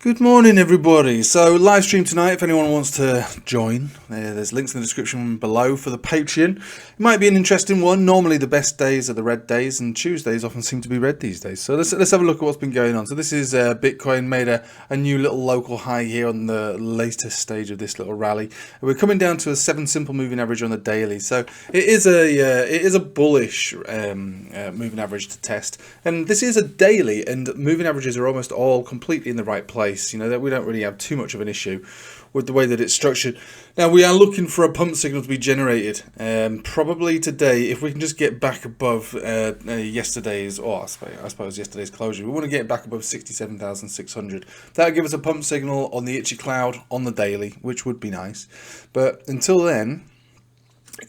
Good morning, everybody. So, live stream tonight. If anyone wants to join, there's links in the description below for the Patreon. It might be an interesting one. Normally, the best days are the red days, and Tuesdays often seem to be red these days. So, let's have a look at what's been going on. So, this is Bitcoin made a new little local high here on the latest stage of this little rally. We're coming down to a 7 simple moving average on the daily. So, it is a bullish moving average to test, and this is a daily, and moving averages are almost all completely in the right place. You know, that we don't really have too much of an issue with the way that it's structured. Now we are looking for a pump signal to be generated probably today, if we can just get back above yesterday's, or I suppose yesterday's closure. We want to get back above 67,600. That'll give us a pump signal on the itchy cloud on the daily, which would be nice. But until then,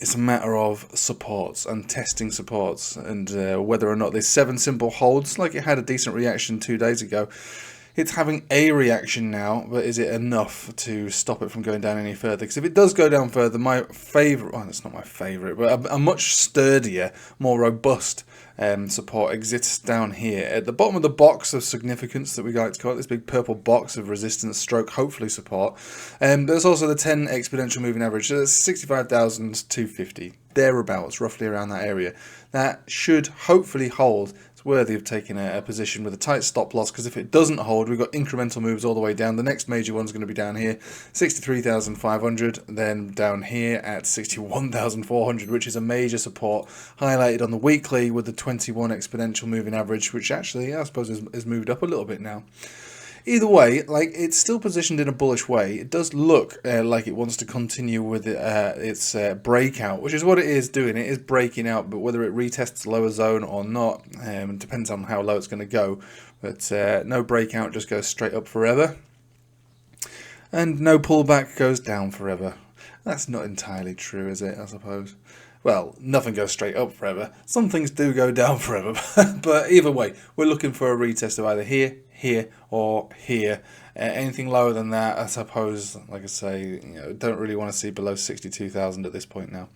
it's a matter of supports and testing supports, and whether or not this 7 simple holds. Like it had a decent reaction 2 days ago. It's having a reaction now, but is it enough to stop it from going down any further? Because if it does go down further, my favourite, well, it's not my favourite, but a much sturdier, more robust support exists down here at the bottom of the box of significance that we like to call it, this big purple box of resistance stroke hopefully support. There's also the 10 exponential moving average, so that's 65,250, thereabouts, roughly around that area. That should hopefully hold. Worthy of taking a position with a tight stop loss, because if it doesn't hold, we've got incremental moves all the way down. The next major one's going to be down here, 63,500, then down here at 61,400, which is a major support highlighted on the weekly with the 21 exponential moving average, which actually I suppose has moved up a little bit now. Either way, like, it's still positioned in a bullish way. It does look like it wants to continue with its breakout, which is what it is doing. It is breaking out, but whether it retests the lower zone or not depends on how low it's going to go. But no breakout just goes straight up forever, and no pullback goes down forever. That's not entirely true, is it, I suppose? Well, nothing goes straight up forever. Some things do go down forever. But either way, we're looking for a retest of either here, or here. Anything lower than that, I suppose, like I say, don't really want to see below 62,000 at this point now.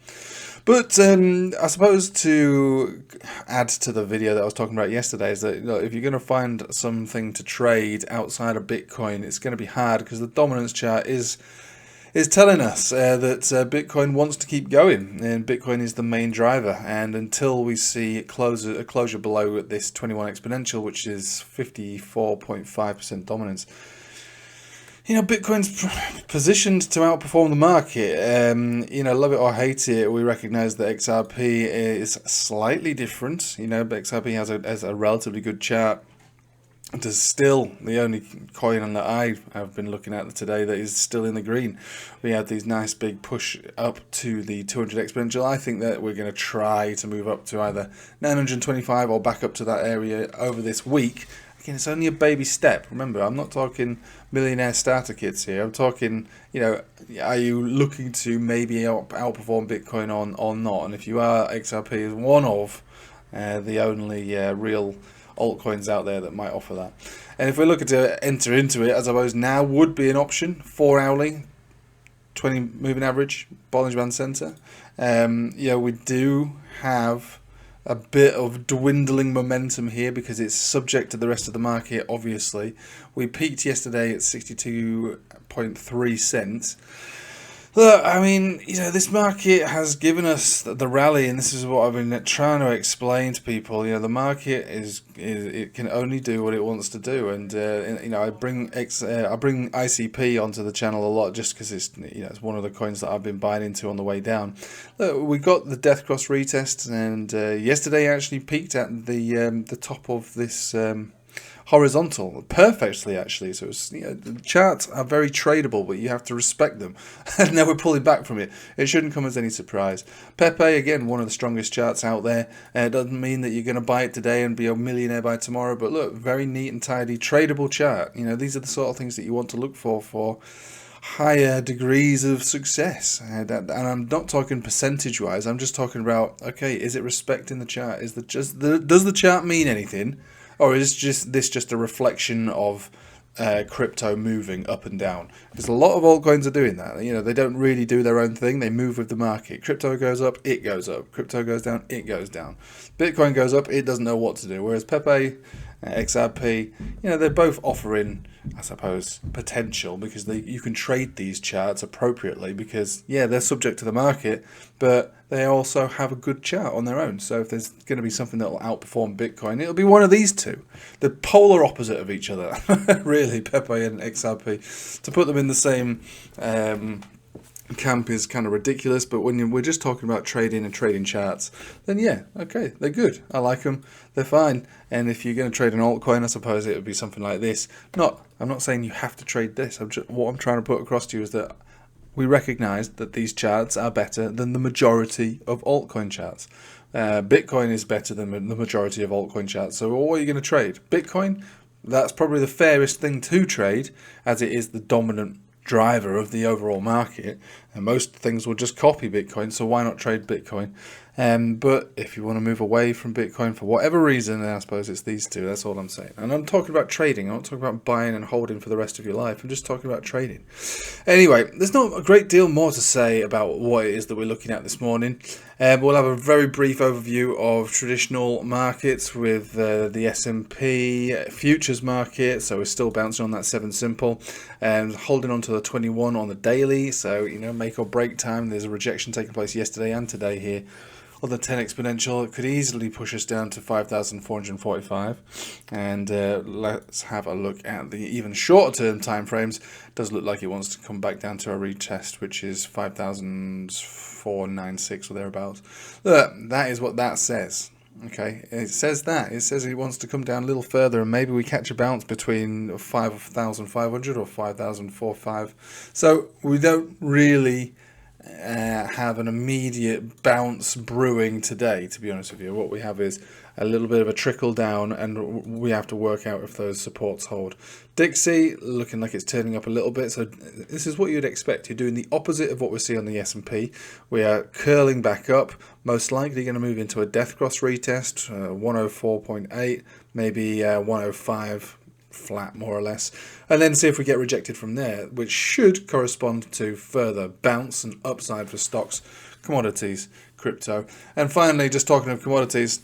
But I suppose to add to the video that I was talking about yesterday is that, if you're going to find something to trade outside of Bitcoin, it's going to be hard, because the dominance chart is telling us that Bitcoin wants to keep going, and Bitcoin is the main driver. And until we see a closure below this 21 exponential, which is 54.5% dominance, Bitcoin's positioned to outperform the market. Love it or hate it, we recognize that XRP is slightly different. But XRP has a relatively good chart. It is still the only coin that I have been looking at today that is still in the green. We had these nice big push up to the 200 exponential. I think that we're going to try to move up to either 925 or back up to that area over this week. Again, it's only a baby step. Remember, I'm not talking millionaire starter kits here. I'm talking, are you looking to maybe outperform Bitcoin or not? And if you are, XRP is one of the only real altcoins out there that might offer that. And if we're looking to enter into it, I suppose now would be an option. 4 hourly, 20 moving average, Bollinger Band Center. We do have a bit of dwindling momentum here because it's subject to the rest of the market, obviously. We peaked yesterday at 62.3 cents. Look, I mean, this market has given us the rally, and this is what I've been trying to explain to people. The market it can only do what it wants to do, and I bring ICP onto the channel a lot just because it's one of the coins that I've been buying into on the way down. Look, we got the Death Cross retest, and yesterday actually peaked at the top of this horizontal perfectly, actually. So it's, the charts are very tradable, but you have to respect them. And now we're pulling back from it. It shouldn't come as any surprise. Pepe, again, one of the strongest charts out there. It doesn't mean that you're going to buy it today and be a millionaire by tomorrow, but look, very neat and tidy tradable chart. These are the sort of things that you want to look for higher degrees of success. And I'm not talking percentage wise, I'm just talking about, okay, is it respecting the chart? Does the chart mean anything? Or is this just a reflection of crypto moving up and down? Because a lot of altcoins are doing that. They don't really do their own thing. They move with the market. Crypto goes up, it goes up. Crypto goes down, it goes down. Bitcoin goes up, it doesn't know what to do. Whereas Pepe XRP, you know, they're both offering, I suppose, potential, because you can trade these charts appropriately, because yeah, they're subject to the market, but they also have a good chart on their own. So if there's going to be something that will outperform Bitcoin, it'll be one of these two, the polar opposite of each other. Really, Pepe and XRP, to put them in the same camp is kind of ridiculous, but when we're just talking about trading and trading charts, then yeah, okay, they're good. I like them, they're fine. And if you're going to trade an altcoin, I suppose it would be something like this. I'm not saying you have to trade this. What I'm trying to put across to you is that we recognize that these charts are better than the majority of altcoin charts. Bitcoin is better than the majority of altcoin charts. So what are you going to trade? Bitcoin? That's probably the fairest thing to trade, as it is the dominant driver of the overall market, and most things will just copy Bitcoin, so why not trade Bitcoin? But if you want to move away from Bitcoin for whatever reason, then I suppose it's these two. That's all I'm saying. And I'm talking about trading. I'm not talking about buying and holding for the rest of your life. I'm just talking about trading. Anyway, there's not a great deal more to say about what it is that we're looking at this morning. We'll have a very brief overview of traditional markets with the S&P futures market. So we're still bouncing on that 7 simple and holding on to the 21 on the daily. So, you know, make or break time. There's a rejection taking place yesterday and today here on the 10 exponential. It could easily push us down to 5,445. And let's have a look at the even shorter term time frames. It does look like it wants to come back down to a retest, which is 5,496 or thereabouts. That is what that says. Okay, it says that. It says it wants to come down a little further, and maybe we catch a bounce between 5,500 or 5,045. So we don't really have an immediate bounce brewing today, to be honest with you. What we have is a little bit of a trickle down, and we have to work out if those supports hold. Dixie looking like it's turning up a little bit, so this is what you'd expect. You're doing the opposite of what we see on the S&P. We are curling back up, most likely going to move into a death cross retest, 104.8, maybe 105 flat more or less, and then see if we get rejected from there, which should correspond to further bounce and upside for stocks, commodities, crypto. And finally, just talking of commodities,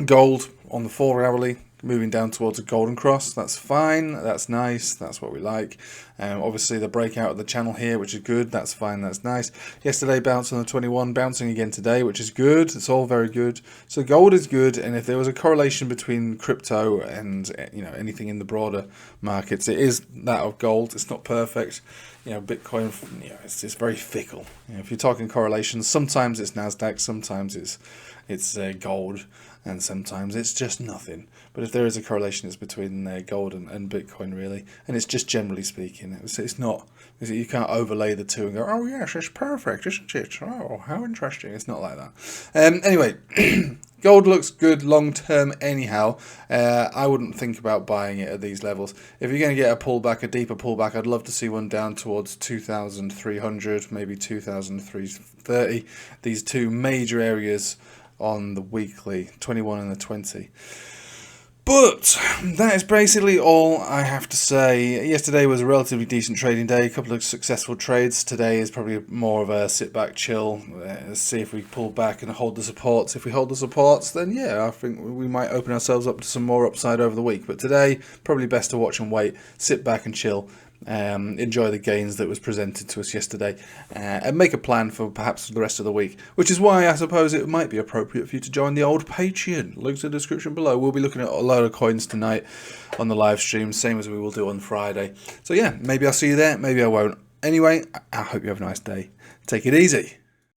gold on the 4-hourly moving down towards a golden cross. That's fine, that's nice, that's what we like. Obviously the breakout of the channel here, which is good, that's fine, that's nice. Yesterday bounced on the 21, bouncing again today, which is good. It's all very good. So gold is good, and if there was a correlation between crypto and, you know, anything in the broader markets, it is that of gold. It's not perfect. You know, Bitcoin, you know, it's very fickle. You know, if you're talking correlations, sometimes it's Nasdaq, sometimes it's gold, and sometimes it's just nothing. But if there is a correlation, it's between gold and Bitcoin, really. And it's just generally speaking. It's not, you can't overlay the two and go, oh yes, it's perfect, isn't it? Oh, how interesting. It's not like that. Anyway, gold looks good long term anyhow. I wouldn't think about buying it at these levels. If you're going to get a pullback, a deeper pullback, I'd love to see one down towards 2,300, maybe 2,330. These two major areas on the weekly, 21 and the 20. But that is basically all I have to say. Yesterday was a relatively decent trading day, a couple of successful trades. Today is probably more of a sit back, chill, see if we pull back and hold the supports. If we hold the supports, then yeah, I think we might open ourselves up to some more upside over the week. But today, probably best to watch and wait, sit back and chill. Enjoy the gains that was presented to us yesterday, and make a plan for perhaps the rest of the week, which is why I suppose it might be appropriate for you to join the old Patreon. Links in the description below. We'll be looking at a load of coins tonight on the live stream, same as we will do on Friday. So yeah, maybe I'll see you there, maybe I won't. Anyway, I hope you have a nice day. Take it easy.